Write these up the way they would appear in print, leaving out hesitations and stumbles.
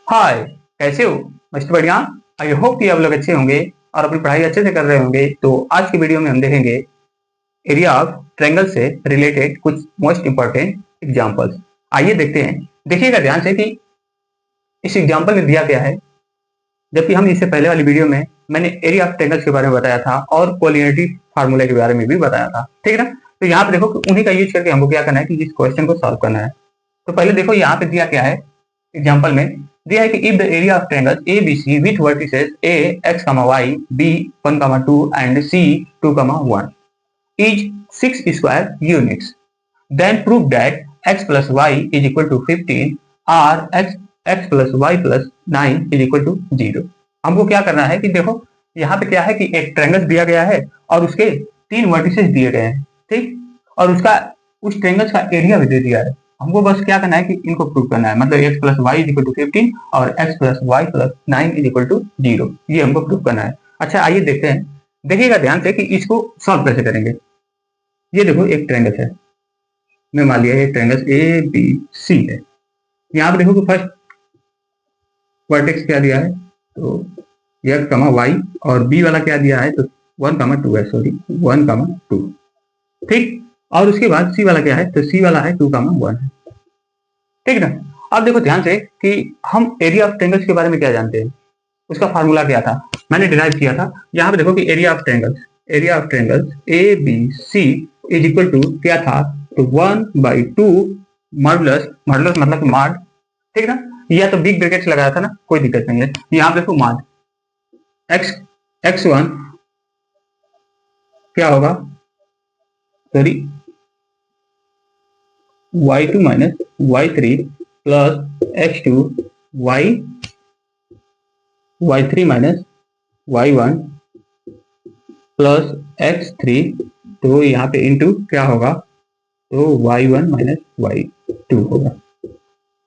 हाय, कैसे हो? मस्त बढ़िया। आई होप कि आप लोग अच्छे होंगे और अपनी पढ़ाई अच्छे से कर रहे होंगे। तो आज की वीडियो में हम देखेंगे एरिया ऑफ ट्रायंगल से रिलेटेड कुछ मोस्ट इंपॉर्टेंट एग्जांपल्स। आइए देखते हैं। देखिएगा ध्यान से कि इस एग्जांपल में दिया गया है, जबकि हम इससे पहले वाली वीडियो में मैंने एरिया ऑफ ट्रायंगल्स के बारे में बताया था और कोलिनिटी फार्मूला के बारे में भी बताया था, ठीक है ना। तो यहाँ पे देखो कि उन्हीं का यूज करके हमको क्या करना है कि इस क्वेश्चन को सॉल्व करना है। तो पहले देखो यहाँ पे दिया क्या है, एग्जांपल में दिया है कि if the area of triangle ABC with vertices A x, y, B 1, 2 and C 2, 1 is 6 square units, then prove that x plus y is equal to 15 or x plus y plus 9 is equal to 0। हमको क्या करना है कि देखो यहाँ पे क्या है कि एक ट्रायंगल दिया गया है और उसके 3 वर्टिसेस दिए गए हैं, ठीक, और उसका उस ट्रायंगल का एरिया भी दे दिया है। हमको बस क्या करना है कि इनको प्रूव करना है, मतलब x plus Y is equal to 15 और x plus Y plus 9 is equal to 0, ये हमको प्रूव करना है। अच्छा आइए देखते हैं। देखिएगा ध्यान से कि इसको सॉल्व कैसे करेंगे। ये देखो एक ट्रायंगल है, मैं मान लिया एक ट्रायंगल ABC है। यहाँ पे देखो कि फर्स्ट वर्टेक्स क्या दिया है, तो x, y और B वाला क्या दिया है, तो 1, 2 है, सॉरी 1, 2, ठीक। और उसके बाद C वाला क्या है, तो C वाला है 2, 1 है, ठीक ना। अब देखो ध्यान से कि हम एरिया ऑफ ट्रायंगल्स के बारे में क्या जानते हैं, उसका फार्मूला क्या था, मैंने डिराइव किया था। यहाँ पे देखो कि area of triangles ABC is equal to क्या था, तो 1/2 मॉडुलस मतलब कि मॉड, ठीक ना। या तो बिग ब्रैकेट्स लगाया था ना, कोई दिक्कत नहीं है। यहाँ पे देखो मॉड x1 क्या होगा, sorry y2 minus y3 plus x2 y3 minus y1 plus x3, तो यहाँ पे इंटू क्या होगा, तो y1 माइनस y2 होगा,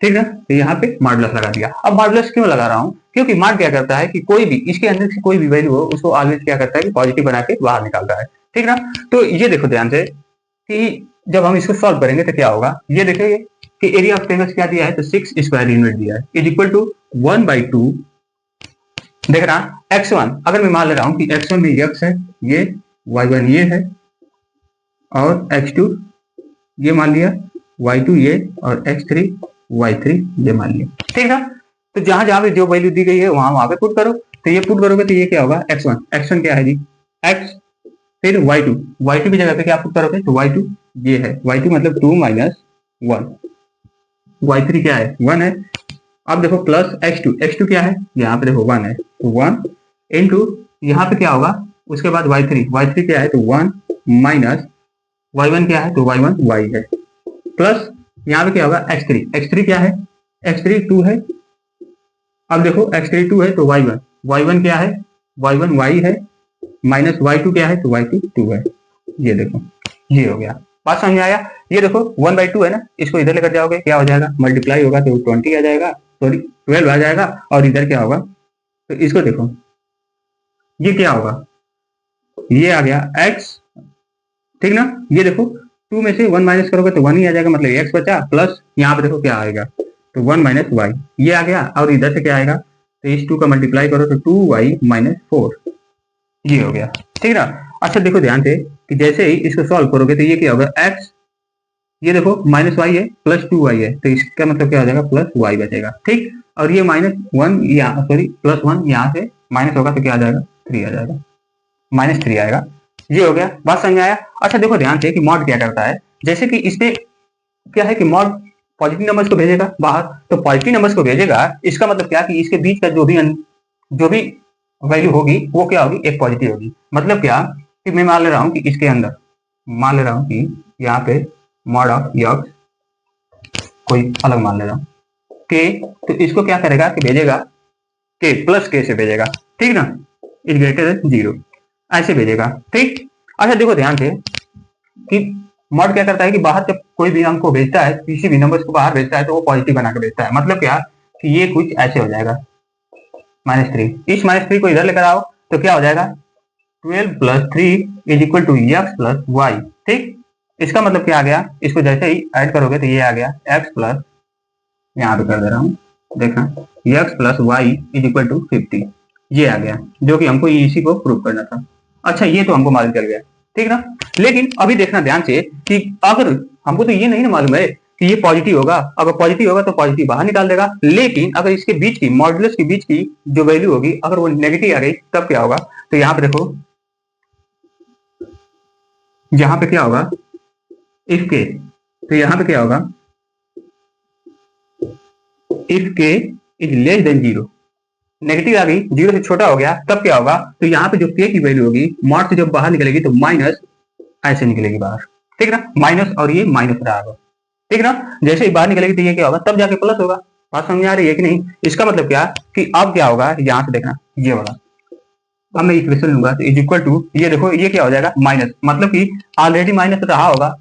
ठीक है। तो यहाँ पे मॉडुलस लगा दिया। अब मॉडुलस क्यों लगा रहा हूँ, क्योंकि मॉड क्या करता है कि कोई भी इसके अंदर से कोई भी वैल्यू हो उसको ऑलवेज क्या करता है कि पॉजिटिव बना के बाहर निकालता है, ठीक ना। तो ये देखो ध्यान से कि जब हम इसको सॉल्व करेंगे तो क्या होगा, ये देखिए कि एरिया ऑफ ट्रायंगल क्या दिया है, तो 6 स्क्वायर यूनिट दिया है इज इक्वल टू 1/2, देख रहा x1, अगर मैं मान ले रहा हूं कि x1 में x है, ये y1 ये है और x2 ये मान लिया, y2 ये और x3 y3 ये मान लिया, ठीक है। तो जहां जहां पे जो वैल्यू दी गई है वहां पे पुट करो। तो ये पुट करोगे तो ये क्या होगा, x1 क्या है जी x, फिर y2 की जगह पे क्या पुट करोगे, तो y2 ये है, y2 मतलब 2 माइनस 1, y3 क्या है 1 है। अब देखो प्लस x2 क्या है, यहाँ पे देखो 1 है, तो 1 इंटू यहाँ पे क्या होगा, उसके बाद y3 क्या है, तो 1 माइनस y1 क्या है, तो y1 y है, प्लस यहाँ पे क्या होगा x3 क्या है, x3 2 है। अब देखो x3 2 है तो y1 क्या है, y1 y है, माइनस y2 क्या है, तो y2 2 है। ये देखो ये हो गया, बात समझ में आया। ये देखो 1/2 है ना, इसको इधर लेकर जाओगे क्या हो जाएगा, मल्टीप्लाई होगा तो 20 आ जाएगा, सॉरी 12 आ जाएगा, और इधर क्या होगा, तो इसको देखो ये क्या होगा, ये आ गया x, ठीक ना। ये देखो 2 में से 1 माइनस करोगे तो 1 ही आ जाएगा, मतलब x बचा, प्लस यहाँ पे देखो क्या आएगा, तो 1 माइनस y ये आ गया, और इधर से क्या आएगा, तो इस 2 का मल्टीप्लाई करो तो 2y माइनस 4, ये हो गया, ठीक ना। अच्छा देखो ध्यान से कि जैसे ही इसको सॉल्व करोगे तो ये क्या होगा, x, ये देखो माइनस y है प्लस 2y है, तो इसका मतलब क्या हो जाएगा, प्लस y बचेगा, ठीक। और ये -1 यहाँ, सॉरी +1 यहाँ से माइनस होगा तो क्या आ जाएगा, 3 आ जाएगा, -3 आएगा। ये हो गया, बात समझ में आया। अच्छा देखो ध्यान से कि मॉड क्या करता है, जैसे कि इसमें क्या है कि मॉड पॉजिटिव नंबर्स को भेजेगा बाहर, तो पॉजिटिव नंबर्स को भेजेगा, इसका मतलब क्या कि इसके बीच का जो भी वैल्यू होगी वो क्या होगी, एक पॉजिटिव होगी। मतलब क्या कि मैं मान ले रहा हूँ कि इसके अंदर मान ले रहा हूँ कि यहाँ पे मॉड ऑफ x कोई अलग मान ले रहा हूँ k, तो इसको क्या करेगा कि भेजेगा k प्लस k से भेजेगा, ठीक ना, इज ग्रेटर देन 0 ऐसे भेजेगा, ठीक। अच्छा देखो ध्यान से कि मॉड क्या करता है कि बाहर जब कोई भी अंक को भेजता है, किसी भी नंबर को बाहर भेजता है, तो वो पॉजिटिव बना के भेजता है। मतलब क्या कि ये कुछ ऐसे हो जाएगा, -3, इस -3 को इधर लेकर आओ तो क्या हो जाएगा, 12 + 3 is equal to x plus y, ठीक। इसका मतलब क्या आ गया, इसको जैसे ही ऐड करोगे तो ये आ गया x प्लस, यहाँ पे कर दे रहा हूँ देखना x plus Y is equal to 50, ये आ गया, जो कि हमको इसी को प्रूव करना था। अच्छा ये तो हमको मालूम चल गया, ठीक ना। लेकिन अभी देखना ध्यान से कि अगर हमको तो ये नहीं ना मालूम है कि ये पॉजिटिव होगा, अगर पॉजिटिव होगा तो पॉजिटिव बाहर निकाल देगा, लेकिन अगर इसके बीच की मॉडुलस के बीच की जो वैल्यू होगी अगर वो नेगेटिव आ गई तब क्या होगा। तो यहाँ पे देखो, यहाँ पे क्या होगा इफ के, तो यहाँ पे क्या होगा if k is less than zero, negative आ गई, जीरो से छोटा हो गया तब क्या होगा। तो यहाँ पे जो के की वैल्यू होगी मॉड से जब बाहर निकलेगी तो माइनस ऐसे निकलेगी बाहर, ठीक ना, माइनस और ये माइनस रहा होगा, ठीक ना। जैसे ही बाहर निकलेगी तो ये क्या होगा, तब जाके प्लस होगा। बात समझ आ रही है कि नहीं। इसका मतलब क्या कि अब क्या होगा, यहाँ से देखना ये वाला, अब मैं इक्वेशन लूंगा तो इज इक्वल टू, ये देखो ये क्या हो जाएगा माइनस, मतलब कि ऑलरेडी माइनस रहा होगा,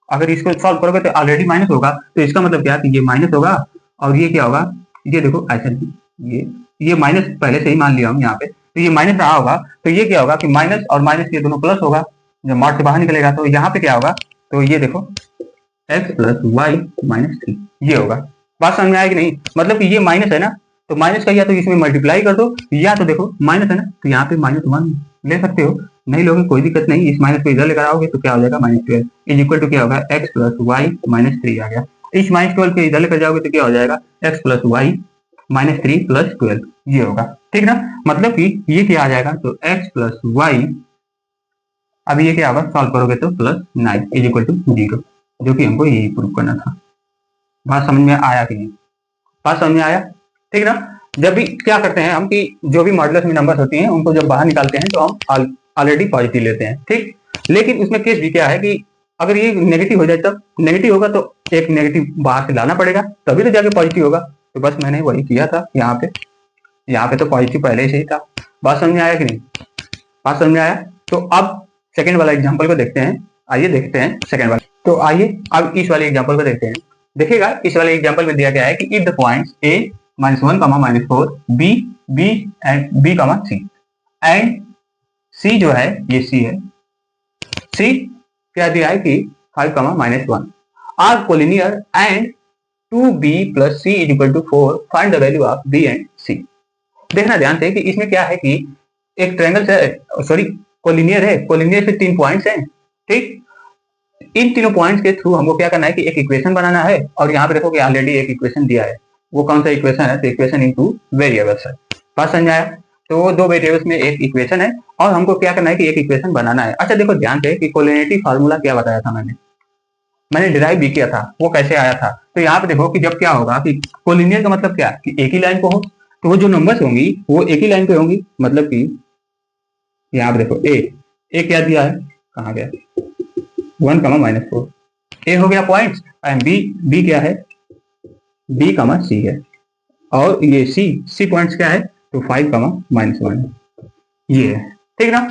अगर इसको सॉल्व करोगे तो ऑलरेडी माइनस होगा, तो इसका मतलब क्या कि ये माइनस होगा और ये क्या होगा, ये देखो ऐसा ये माइनस पहले से ही मान लिया हूँ यहाँ पे, तो ये माइनस रहा होगा, तो ये क्या होगा कि माइनस और माइनस ये दोनों प्लस होगा, जब मॉड से बाहर निकलेगा तो यहाँ पे क्या होगा, तो ये देखो x प्लस वाई माइनस 3 ये होगा। बात समझ में आएगी नहीं, मतलब कि ये माइनस है ना, तो माइनस का या तो इसमें मल्टीप्लाई कर दो, या तो देखो माइनस है ना तो यहाँ पे -1 ले सकते हो, नहीं लोगे कोई दिक्कत नहीं, इस माइनस को इधर लेकर आओगे तो क्या हो जाएगा -12 इज इक्वल टू क्या होगा x प्लस वाई माइनस 3 आ गया। इस -12 को इधर लेकर जाओगे तो क्या हो जाएगा x plus Y minus 3 plus 12 ये होगा, ठीक ना। मतलब कि ये क्या आ जाएगा, तो x प्लस वाई, अब ये क्या होगा सॉल्व करोगे तो प्लस 9 इज इक्वल टू 0, जो कि हमको यही प्रूव करना था। बात समझ में आया कि नहीं, बात समझ में आया, ठीक ना। जब भी क्या करते हैं हम कि जो भी मॉडुलस में नंबर्स होती हैं उनको जब बाहर निकालते हैं तो हम ऑलरेडी पॉजिटिव लेते हैं, ठीक। लेकिन उसमें केस भी क्या है कि अगर ये नेगेटिव हो जाए, तब नेगेटिव होगा तो एक नेगेटिव बाहर से लाना पड़ेगा तभी तो जाके पॉजिटिव होगा। तो बस मैंने वही किया था यहाँ पे तो पॉजिटिव पहले से ही था। बात समझ में आया कि नहीं, बात समझ में आया। तो अब सेकेंड वाला एग्जाम्पल को देखते हैं, आइए देखते हैं सेकेंड वाला। तो आइए अब इस वाले एग्जाम्पल को देखते हैं। देखिएगा इस वाले एग्जाम्पल में दिया गया है कि if the points a -1, -4 b and b, c and c जो है ये c है, c क्या दिया है कि 5, -1 are collinear and 2b + c = 4 find the value of b and c। देखना ध्यान से कि इसमें क्या है कि एक ट्रायंगल से सॉरी कोलिनियर है, कोलिनियर से 3 पॉइंट्स हैं, ठीक। इन तीनों पॉइंट्स के थ्रू हमको क्या करना है कि एक इक्वेशन बनाना है, और यहाँ पे देखो कि ऑलरेडी एक इक्वेशन दिया है, वो कौन सा इक्वेशन है, तो इक्वेशन इनटू वेरिएबल्स है। बात समझ आया। तो दो वेरिएबल्स में एक इक्वेशन है और हमको क्या करना है कि एक इक्वेशन बनाना है। अच्छा देखो ध्यान से कि कोलिनियरिटी फार्मूला क्या बताया था मैंने डिराइव भी किया था, वो कैसे आया था। तो यहाँ पे देखो कि जब क्या होगा कि कोलिनियर का मतलब क्या कि एक ही लाइन पे हो, तो वो जो नंबर्स होंगी वो एक ही लाइन पे होंगी, मतलब कि यहाँ पे देखो ए क्या दिया है, कहाँ गया 1, -4 ए हो गया पॉइंट्स, एंड बी क्या है b, c है, और ये c पॉइंट्स क्या है, तो 5, -1 ये है, ठीक ना।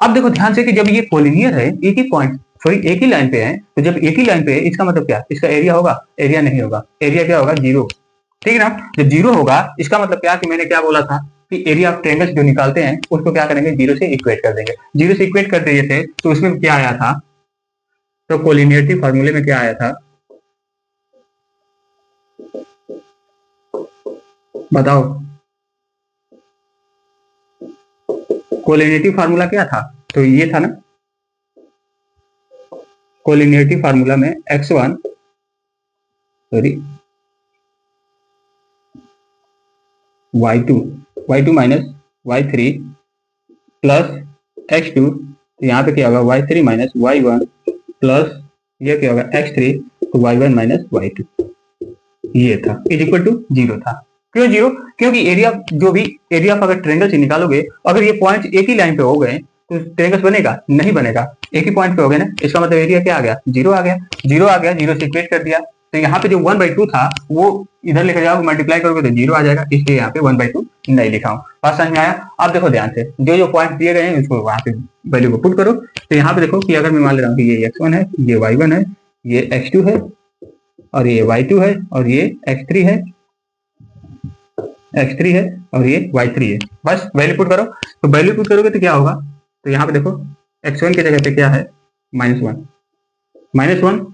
अब देखो ध्यान से कि जब ये कोलिनियर है, एक ही पॉइंट सॉरी एक ही लाइन पे है, तो जब एक ही लाइन पे है इसका मतलब क्या, इसका एरिया होगा, एरिया नहीं होगा, एरिया क्या होगा 0, ठीक ना। जब 0 होगा इसका मतलब क्या कि मैंने क्या बोला था कि एरिया ऑफ ट्रायंगल्स जो निकालते हैं उसको क्या करेंगे 0 से इक्वेट कर देंगे, 0 से इक्वेट कर दिए थे तो उसमें क्या आया था, तो कोलिनियरिटी फार्मूले में क्या आया था बताओ, कोलिनियरिटी फार्मूला क्या था, तो ये था ना, कोलिनियरिटी फार्मूला में x1 sorry y2 minus y3 plus x2, तो यहाँ पे क्या होगा y3 माइनस y1 प्लस ये क्या होगा x3, तो y1 माइनस y2 ये था इज इक्वल टू 0 था। क्यों 0, क्योंकि एरिया जो भी एरिया अगर ट्रायंगल से निकालोगे, अगर ये पॉइंट एक ही लाइन पे हो गए तो ट्रायंगल बनेगा नहीं बनेगा, एक ही पॉइंट पे हो गए ना, इसका मतलब एरिया क्या आ गया 0 आ गया, 0 से इक्वेट कर दिया, तो यहाँ पे जो 1/2 था वो इधर लेकर जाओगे मल्टीप्लाई करोगे तो 0 आ जाएगा, इसलिए यहाँ पे 1/2 नहीं लिखा हूँ। बात समझ में आया। अब देखो ध्यान से जो पॉइंट दिए गए हैं उसको वहां पे वैल्यू को पुट करो, तो यहाँ पे देखो कि अगर मैं मान ले रहा हूँ कि ये x1 है, ये y1 है, ये x2 है, और ये y2 है, और ये x3 है, और ये y3 है। बस वैल्यू पुट करो, तो वैल्यू पुट करोगे तो क्या होगा, तो यहाँ पे देखो x1 की जगह पे क्या है -1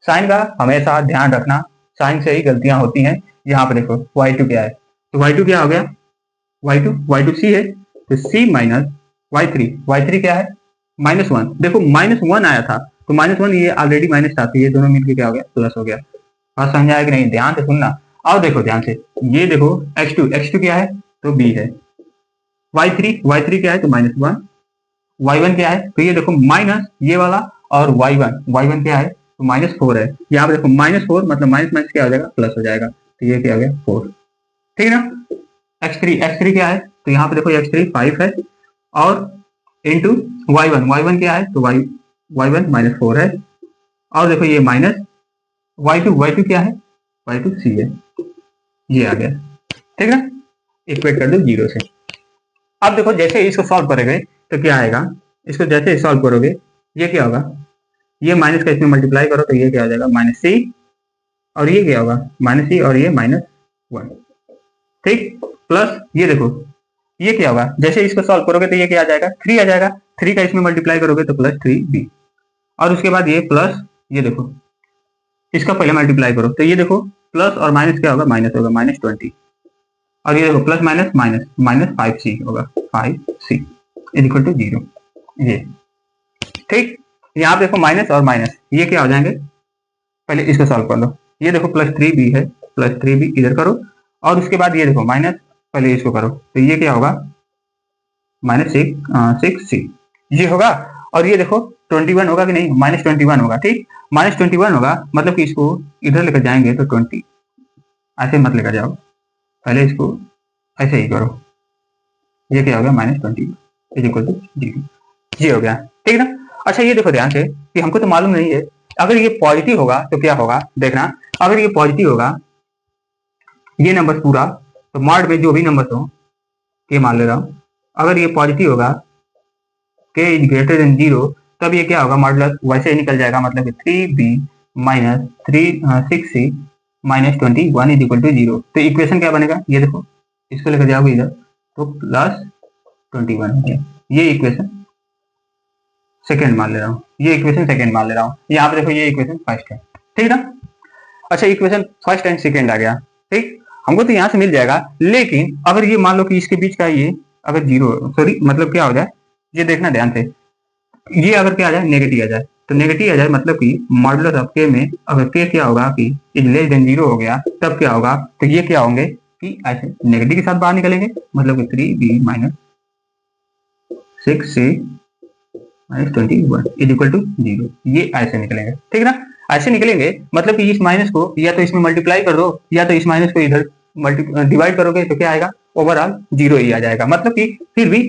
साइन का हमेशा ध्यान रखना, साइन से ही गलतियां होती हैं। यहाँ पे देखो y2 क्या है, तो y2 क्या हो गया, y2 c है, तो c माइनस y3 क्या है -1। देखो -1 आया था, तो -1 ये ऑलरेडी माइनस था, तो ये दोनों मिलकर क्या हो गया, प्लस हो गया। बात समझ आया कि नहीं, ध्यान से सुनना। और देखो ध्यान से, ये देखो x2 क्या है, तो b है, y3 क्या है, तो -1, y1 क्या है, तो ये देखो माइनस ये वाला, और y1 क्या है, तो -4 है। यहाँ पे देखो -4 मतलब माइनस माइनस क्या हो जाएगा, प्लस हो जाएगा, तो ये क्या हो गया 4, ठीक है ना। x3 क्या है, तो यहाँ पे देखो x3 5 है, और इंटू y1 क्या है, तो y1 -4 है, और देखो ये माइनस y2 क्या है, y2 c है, ये आ गया, ठीक है ना। इक्वेट कर दो 0 से। अब देखो जैसे इसको सॉल्व करोगे तो क्या आएगा, इसको जैसे सॉल्व करोगे ये क्या होगा, ये माइनस का इसमें मल्टीप्लाई करो तो ये क्या हो जाएगा -c, और ये क्या होगा -c, और ये -1, ठीक, प्लस ये देखो ये क्या होगा, जैसे इसको सॉल्व करोगे तो ये क्या आ जाएगा, 3 आ जाएगा, 3 का इसमें मल्टीप्लाई करोगे तो +3b, और उसके बाद ये प्लस, ये देखो इसका पहले मल्टीप्लाई करो तो ये देखो प्लस और माइनस क्या होगा, माइनस होगा, -20, और ये देखो प्लस माइनस माइनस -5c होगा, 5c इक्वल टू 0, ये ठीक। यहाँ देखो माइनस और माइनस ये क्या हो जाएंगे, पहले इसको सॉल्व कर लो, ये देखो +3b है, +3b इधर करो, और उसके बाद ये देखो माइनस, पहले इसको करो तो ये क्या होगा -6c ये होगा, और ये देखो 21 होगा कि नहीं, -21 होगा, ठीक, -21 होगा, मतलब कि इसको इधर लेकर जाएंगे तो 20, ऐसे मत लेकर जाओ, पहले इसको ऐसे ही करो, ये क्या हो गया -21 इक्वल टू 0, ये हो गया, ठीक है ना। अच्छा ये देखो ध्यान से कि हमको तो मालूम नहीं है, अगर ये पॉजिटिव होगा तो क्या होगा, देखना, अगर ये पॉजिटिव होगा ये नंबर पूरा, तो मॉड में जो भी नंबर हो, के मान ले रहा हूं, अगर ये पॉजिटिव होगा k इज ग्रेटर देन 0, तब ये क्या होगा, मॉडुलस वैसे ही निकल जाएगा, मतलब 3b minus 6c minus 21 is equal to 0। तो इक्वेशन क्या बनेगा, ये देखो इसको लेकर जाओगे इधर तो +21 हो गया, ये इक्वेशन सेकेंड मान ले रहा हूँ, ये इक्वेशन सेकेंड मान ले रहा हूँ, यहाँ पे देखो ये इक्वेशन फर्स्ट है, ठीक ना। अच्छा इक्वेशन फर्स्ट एंड सेकेंड आ गया, ठीक, हमको तो यहाँ से मिल जाएगा, लेकिन अगर ये मान लो कि इसके बीच का ये अगर 0, सॉरी मतलब क्या हो जाए, ये देखना ध्यान से, ये अगर क्या आ जाए, नेगेटिव आ जाए, तो नेगेटिव आ जाए मतलब कि मॉडुलस ऑफ के में अगर के क्या होगा कि इज लेस देन 0 हो गया, तब क्या होगा, तो ये क्या होंगे कि ऐसे नेगेटिव के साथ बाहर निकलेंगे, मतलब कि 3b minus 6c minus 21 is equal to 0, ये ऐसे निकलेंगे, ठीक ना। ऐसे निकलेंगे मतलब कि इस माइनस को या तो इसमें मल्टीप्लाई कर दो, या तो इस माइनस को इधर डिवाइड करोगे तो क्या आएगा, ओवरऑल 0 ही आ जाएगा, मतलब कि फिर भी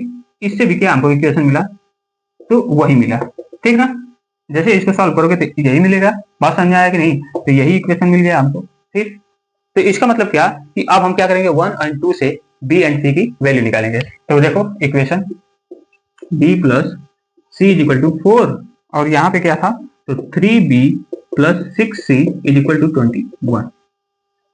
इससे भी क्या हमको इक्वेशन मिला, तो वही मिला, ठीक ना। जैसे इसको सॉल्व करोगे तो यही मिलेगा, बात समझ आया कि नहीं, तो यही इक्वेशन मिल गया हमको, ठीक। तो इसका मतलब क्या कि अब हम क्या करेंगे, 1 और 2 से b एंड c की वैल्यू निकालेंगे। तो देखो equation b plus c is equal to 4, और यहाँ पे क्या था, तो 3b plus 6c is equal to 21,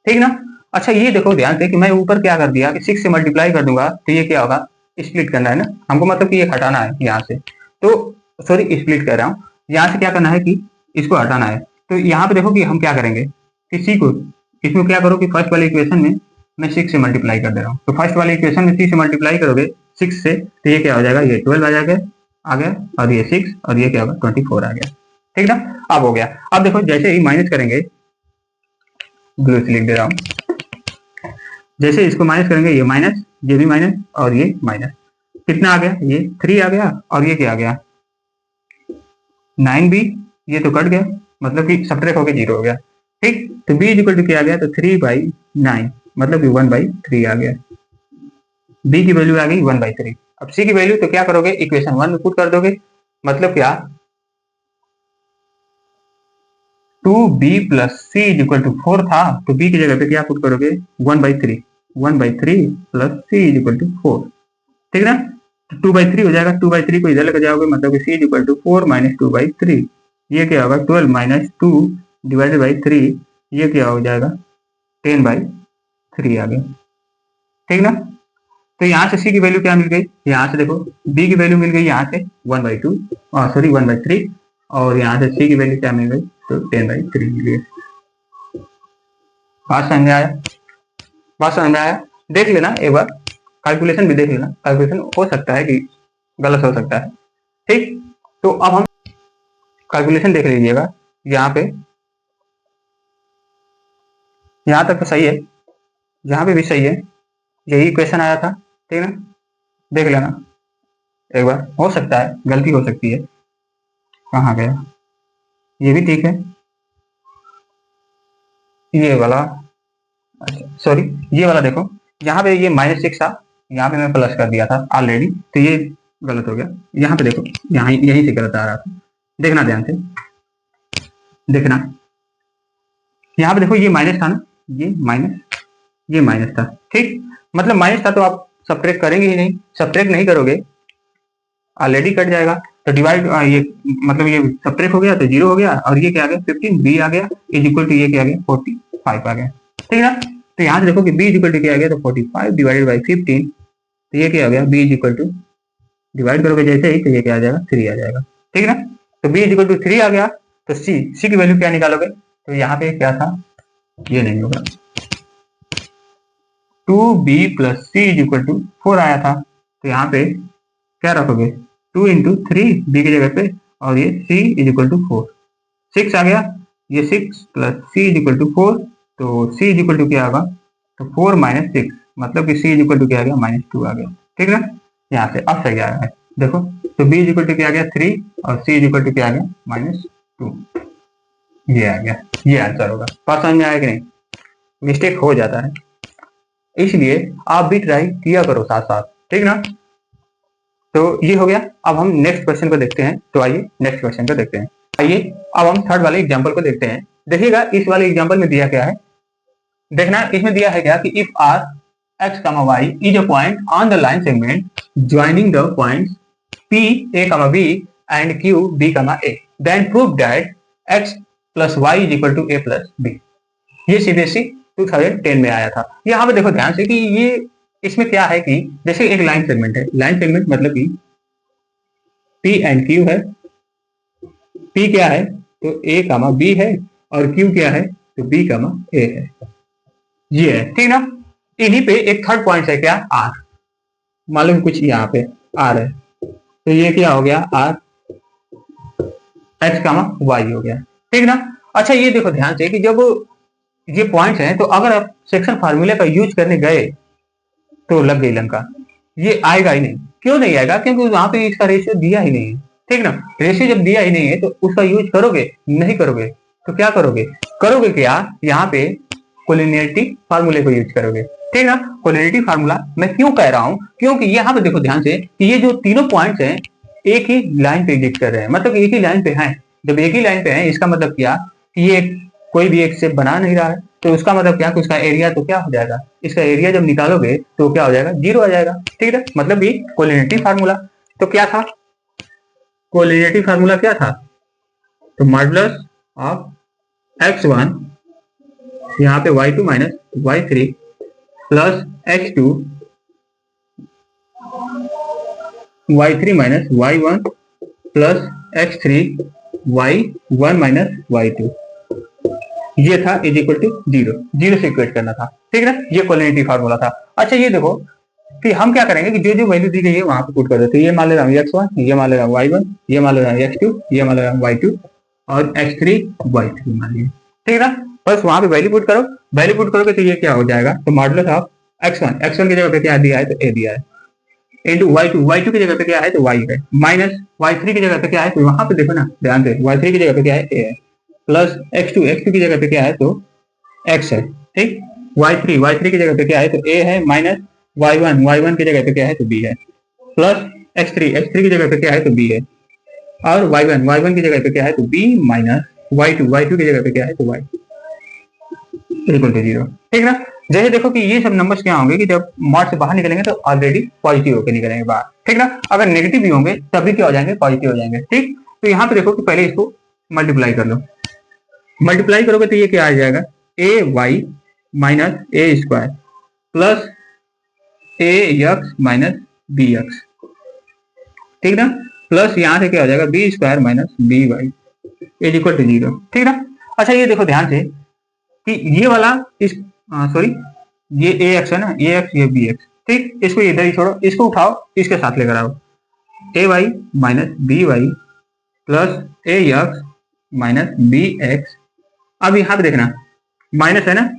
ठीक ना। अच्छा ये देखो ध्यान से कि मैं ऊपर क्या कर दिया कि 6 से मल्टीप्लाई कर दूंगा तो ये क्या होगा, स्प्लिट करना है ना हमको, मतलब कि ये हटाना है यहाँ से, तो सॉरी स्प्लिट कर रहा हूँ, यहाँ से क्या करना है कि इसको हटाना है। तो यहाँ पे देखो कि हम क्या करेंगे कि c को इसमें क्या करो कि फर्स्ट वाले इक्वेशन में मैं 6 से मल्टीप्लाई कर दे रहा हूँ, तो फर्स्ट वाले इक्वेशन में 6 से मल्टीप्लाई करोगे 6 से, तो ये क्या हो जाएगा, ये 12 आ गया, और ये 6, और ये क्या होगा 24 आ गया, ठीक ना। अब हो गया, अब देखो जैसे ही माइनस करेंगे, ब्लू से लिख दे रहा हूँ, जैसे इसको माइनस करेंगे ये माइनस, ये भी माइनस, और ये माइनस, कितना आ गया, ये 3 आ गया, और ये क्या आ गया 9b, ये तो कट गया, मतलब कि सब्ट्रैक्ट होके 0 हो गया, ठीक। तो b इक्वल टू क्या आ गया, तो 3/9, मतलब कि 1/3 आ गया, b की वैल्यू आ गई 1/3। अब c की वैल्यू तो क्या करोगे, इक्वेशन 1 में पुट कर दोगे, मतलब क्या 2b plus c is equal to 4 था, तो b की जगह पे क्या पुट करोगे 1/3 plus c is equal to 4, ठीक ना। तो 2/3 हो जाएगा, 2/3 को इधर लेकर जाओगे, मतलब कि c is equal to 4 minus 2/3, ये क्या होगा 12 माइनस 2 डिवाइडेड बाई 3, ये क्या हो जाएगा 10/3 आ गया, ठीक ना। तो यहाँ से c की वैल्यू क्या मिल गई, यहाँ से देखो b की वैल्यू मिल गई यहाँ से 1/2, सॉरी 1/3, और यहाँ से c की वैल्यू क्या मिल गई, तो 10/3 मिल गई, बात समझ में आया? बात समझ में आया? देख लेना एक बार, कैलकुलेशन भी देख लेना, कैलकुलेशन हो सकता है कि गलत हो सकता है। ठीक, तो अब हम कैलकुलेशन देख लीजिएगा। यहाँ पे यहाँ तक तो सही है, यहाँ पे भी सही है, यही क्वेश्चन आया था। ठीक ना, देख लेना एक बार, हो सकता है गलती हो सकती है। कहाँ गया, ये भी ठीक है, ये वाला, अच्छा सॉरी, ये वाला देखो, यहाँ पे ये -6 था, यहाँ पे मैं प्लस कर दिया था ऑलरेडी, तो ये गलत हो गया। यहाँ पे देखो, यहाँ यहीं से गलत आ रहा था, देखना ध्यान से, देखना यहाँ पे देखो, ये माइनस था ना, ये माइनस था। ठीक, मतलब माइनस था तो आप सब्ट्रैक्ट करेंगे ही नहीं, सब्ट्रैक्ट नहीं करोगे ऑलरेडी कट जाएगा, तो डिवाइड ये मतलब ये सब्ट्रैक्ट हो गया तो 0 हो गया, और ये क्या आ गया 15, बी आ गया इज इक्वल टू ये क्या आ गया 45 आ गया। ठीक है ना, तो यहाँ से देखो कि बी इज इक्वल टू क्या आ गया, तो 45 डिवाइडेड बाई 15, तो ये क्या आ गया, B is equal to, divide करोगे जैसे ही तो ये क्या आ जाएगा 3 आ जाएगा। ठीक है ना, तो बी इज इक्वल टू 3 आ गया, तो सी की वैल्यू क्या निकालोगे, तो यहाँ पे क्या था, ये नहीं होगा, 2b plus C is equal to 4 आया था, तो यहाँ पे क्या रखोगे, 2 इंटू 3 बी की जगह पे, और ये c इज इक्वल टू 4, 6 आ गया, ये 6 plus c is equal to 4, तो c इज इक्वल टू क्या होगा, तो 4 माइनस 6, मतलब कि c इज इक्वल टू क्या आ गया, -2 आ गया। ठीक है ना, यहाँ से अब सही आ रहा है, देखो, तो b इज इक्वल टू क्या आ गया 3, और c इज इक्वल टू क्या आ गया -2, ये आ गया, ये आंसर होगा। बात समझ में आया कि नहीं? मिस्टेक हो जाता है, इसलिए आप भी ट्राई किया करो साथ साथ। ठीक ना, तो ये हो गया। अब हम नेक्स्ट क्वेश्चन को देखते हैं, तो आइए नेक्स्ट क्वेश्चन को देखते हैं। आइए अब हम थर्ड वाले एग्जांपल को देखते हैं। देखिएगा इस वाले एग्जांपल में दिया क्या है, देखना इसमें दिया है क्या कि if R x, y is a point on the line segment joining the points p, a, b and q, b, a, then prove that x plus y is equal to a plus b। ये CBSE 2010 में आया था। यहाँ पे देखो ध्यान से कि ये इसमें क्या है कि जैसे एक लाइन सेगमेंट है, लाइन सेगमेंट मतलब कि P एंड Q है, P क्या है तो A कामा B है, और Q क्या है तो B कामा A है, ये है। ठीक ना, इन्हीं पे एक थर्ड पॉइंट है क्या R, मालूम कुछ यहाँ पे R है, तो ये क्या हो गया R x कामा y हो गया। ठीक ना, अच्छा ये देखो ध्यान से कि जब ये पॉइंट्स हैं तो अगर आप सेक्शन फार्मूले का यूज करने गए तो लग गई लंका, ये आएगा ही नहीं। क्यों नहीं आएगा, क्योंकि वहां पे इसका रेशियो दिया ही नहीं है। ठीक ना, रेशियो जब दिया ही नहीं है तो उसका यूज करोगे नहीं, करोगे तो क्या करोगे, करोगे क्या यहाँ पे कोलिनियरिटी फार्मूले को यूज करोगे। ठीक ना, कोलिनियरिटी फार्मूला मैं क्यों कह रहा हूँ, क्योंकि यहाँ पे देखो ध्यान से कि ये जो तीनों पॉइंट्स हैं एक ही लाइन पे एग्जिस्ट कर रहे हैं, मतलब एक ही लाइन पे हैं। जब एक ही लाइन पे हैं इसका मतलब क्या कि ये कोई भी एक शेप बना नहीं रहा है, तो उसका मतलब क्या कि उसका एरिया तो क्या हो जाएगा, इसका एरिया जब निकालोगे तो क्या हो जाएगा, 0 आ जाएगा। ठीक है, मतलब ये कोलिनियरिटी फार्मूला। तो क्या था, कोलिनियरिटी फार्मूला क्या था, तो मॉडुलस ऑफ x1 यहाँ पे y2 minus y3 plus x2 y3 minus y1 plus x3 y1 minus y2, ये था इज इक्वल टू 0, 0 से इक्वेट करना था। ठीक है ना, ये कोलिनियरिटी फार्मूला था। अच्छा ये देखो कि हम क्या करेंगे कि जो जो वैल्यू दी गई है वहां पे पुट कर देते हैं। ये मान ले रहा हूँ x1, ये मान ले रहा हूँ y1, ये मान ले रहा हूँ x2, ये मान ले रहा हूँ y2 और x3 y3 मान लिया। ठीक है ना, बस वहां पे वैल्यू पुट करो, वैल्यू पुट करोगे तो ये क्या हो जाएगा, तो मॉडुलस ऑफ x1 की जगह पे क्या दिया है तो a दिया है, इंटू y2 की जगह पे क्या है तो y है, माइनस y3 की जगह पे क्या है तो वहां पे देखो ना ध्यान से, y3 की जगह पे क्या है a है, प्लस x2 की जगह पे क्या है तो x है। ठीक, y3 की जगह पे क्या है तो a है, माइनस y1 की जगह पे क्या है तो b है, प्लस x3 की जगह पे क्या है तो b है, और y1 की जगह पे क्या है तो b, माइनस y2 की जगह पे क्या है तो y इक्वल टू 0। ठीक ना, जैसे देखो कि ये सब नंबर्स क्या होंगे कि जब मॉड से बाहर निकलेंगे तो ऑलरेडी पॉजिटिव होकर निकलेंगे बाहर। ठीक ना, अगर नेगेटिव भी होंगे तब भी क्या हो जाएंगे, पॉजिटिव हो जाएंगे। ठीक, तो यहाँ पे देखो कि पहले इसको मल्टीप्लाई कर लो, मल्टीप्लाई करोगे तो ये क्या आ जाएगा, A Y minus A square plus A x minus B X. ठीक ना, प्लस यहाँ से क्या हो जाएगा B square minus B Y is equal to 0। ठीक ना, अच्छा ये देखो ध्यान से कि ये वाला इस सॉरी ये ए एक्स है ना, ए एक्स ये बी एक्स, ठीक, इसको इधर ही छोड़ो, इसको उठाओ, इसके साथ लेकर आओ, a Y minus B y plus A x minus B x. अब यहाँ पे देखना माइनस है ना,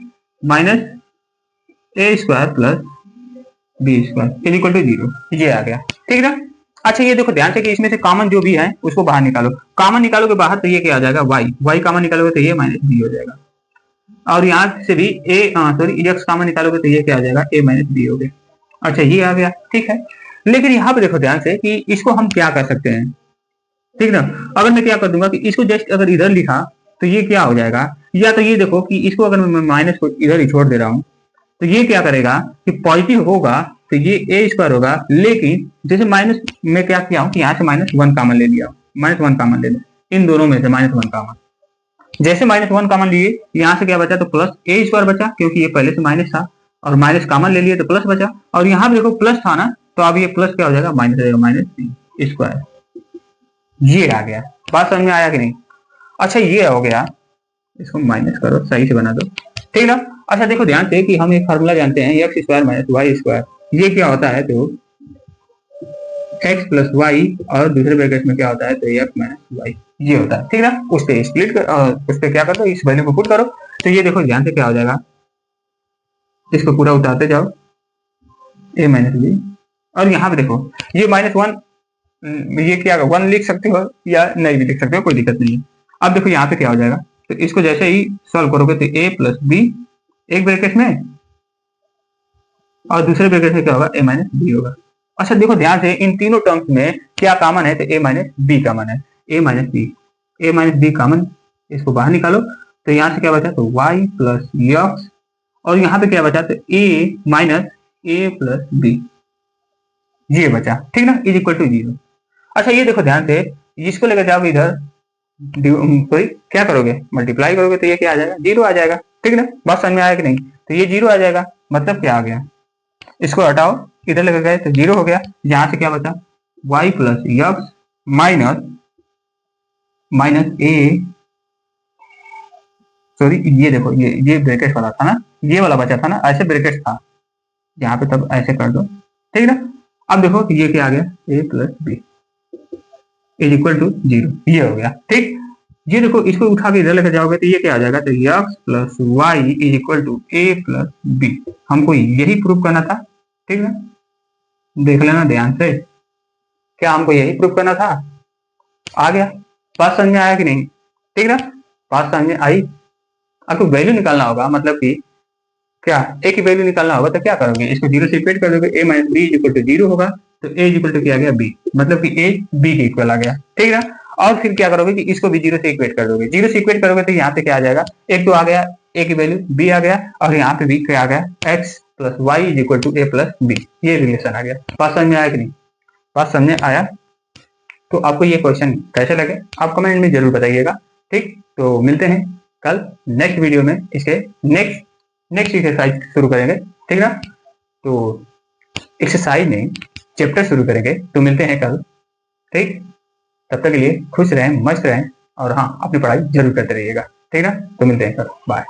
minus A square plus b square is equal to 0, ये आ गया, ठीक ना। अच्छा ये देखो ध्यान से कि इसमें से कॉमन जो भी है उसको बाहर निकालो, कॉमन निकालोगे बाहर तो ये क्या आ जाएगा वाई, वाई कॉमन निकालोगे तो ये माइनस बी हो जाएगा, और यहाँ से भी ए सॉरी एक्स कॉमन निकालोगे तो ये क्या आ जाएगा ए माइनस बी हो गया। अच्छा ये आ गया, ठीक है। लेकिन यहाँ पे देखो ध्यान से कि इसको हम क्या कर सकते हैं, ठीक ना। अगर मैं क्या कर दूंगा कि इसको जस्ट अगर इधर लिखा तो ये क्या हो जाएगा, या तो ये देखो कि इसको अगर मैं माइनस को इधर ही छोड़ दे रहा हूँ तो ये क्या करेगा कि पॉजिटिव होगा तो ये ए स्क्वायर होगा, लेकिन जैसे माइनस में क्या किया हूँ कि यहाँ से -1 कॉमन ले लिया, -1 कॉमन ले लो, इन दोनों में से -1 कॉमन, जैसे -1 कॉमन लिए यहाँ से क्या बचा तो प्लस ए स्क्वायर बचा, क्योंकि ये पहले से माइनस था, और माइनस कॉमन ले लिए तो प्लस बचा, और यहाँ पे देखो प्लस था ना तो अब ये प्लस क्या हो जाएगा माइनस हो जाएगा, माइनस बी स्क्वायर, ये आ गया। बात समझ में आया कि नहीं। अच्छा ये हो गया, इसको माइनस करो सही से बना दो, ठीक ना। अच्छा देखो ध्यान से कि हम एक फार्मूला जानते हैं X square minus Y square, ये क्या होता है तो एक्स प्लस वाई, और दूसरे ब्रैकेट में क्या होता है तो एक्स माइनस वाई, ये होता है, ठीक ना। उस पे स्प्लिट कर, उस पे क्या करो इस वैल्यू को पुट करो, तो ये देखो ध्यान से क्या हो जाएगा, इसको पूरा उतारते जाओ ए माइनस बी, और यहाँ पे देखो ये -1, ये क्या 1 लिख सकते हो या नहीं भी लिख सकते हो, कोई दिक्कत नहीं है। अब देखो यहाँ पे क्या हो जाएगा, तो इसको जैसे ही सॉल्व करोगे तो ए प्लस बी एक ब्रैकेट में, और दूसरे ब्रैकेट में क्या होगा ए माइनस बी होगा। अच्छा देखो ध्यान से इन तीनों टर्म्स में क्या कॉमन है तो ए माइनस बी कॉमन है, ए माइनस बी कॉमन, इसको बाहर निकालो तो यहाँ से क्या बचा तो y प्लस एक्स, और यहाँ पे क्या बचा तो ए माइनस ए प्लस बी, ये बचा, ठीक ना, इज इक्वल टू 0। अच्छा ये देखो ध्यान से इसको लेकर जाओगे इधर, सॉरी क्या करोगे मल्टीप्लाई करोगे तो ये क्या आ जाएगा 0 आ जाएगा, ठीक ना। बात समझ में आया कि नहीं, तो ये 0 आ जाएगा, मतलब क्या आ गया, इसको हटाओ इधर लेकर गए तो 0 हो गया, यहाँ से क्या बचा y प्लस एक्स माइनस ए, सॉरी ये देखो ये ब्रैकेट वाला था ना, ये वाला बचा था ना, ऐसे ब्रैकेट था यहाँ पे, तब ऐसे कर दो, ठीक ना। अब देखो ये क्या आ गया a plus b is equal to 0, ये हो गया, ठीक। ये देखो इसको उठा के इधर लेकर जाओगे तो ये क्या आ जाएगा तो X plus Y is equal to A plus B, हमको यही प्रूव करना था, ठीक ना। देख लेना ध्यान से, क्या हमको यही प्रूव करना था, आ गया। बात समझ में आया कि नहीं, ठीक ना, बात समझ में आई। आपको वैल्यू निकालना होगा, मतलब कि क्या ए की वैल्यू निकालना होगा तो क्या करोगे, इसको 0 से इक्वेट कर दोगे, a minus b is equal to 0 होगा, तो ए इज इक्वल टू क्या आ गया बी, मतलब कि ए बी के इक्वल आ गया, ठीक ना। और फिर क्या करोगे कि इसको भी 0 से इक्वेट कर दोगे, 0 से इक्वेट करोगे तो यहाँ पे क्या आ जाएगा, एक तो आ गया ए की वैल्यू बी आ गया, और यहाँ पे बी क्या आ गया X plus Y is equal to A plus B, ये रिलेशन आ गया। बात समझ में आया कि नहीं, बात समझ में आया। तो आपको ये क्वेश्चन कैसे लगे आप कमेंट में जरूर बताइएगा, ठीक। तो मिलते हैं कल नेक्स्ट वीडियो में, इसके नेक्स्ट एक्सरसाइज शुरू करेंगे, ठीक ना। तो एक्सरसाइज नहीं चैप्टर शुरू करेंगे, तो मिलते हैं कल, ठीक। तब तक के लिए खुश रहें, मस्त रहें, और हाँ अपनी पढ़ाई जरूर करते रहिएगा, ठीक ना। तो मिलते हैं कल, बाय।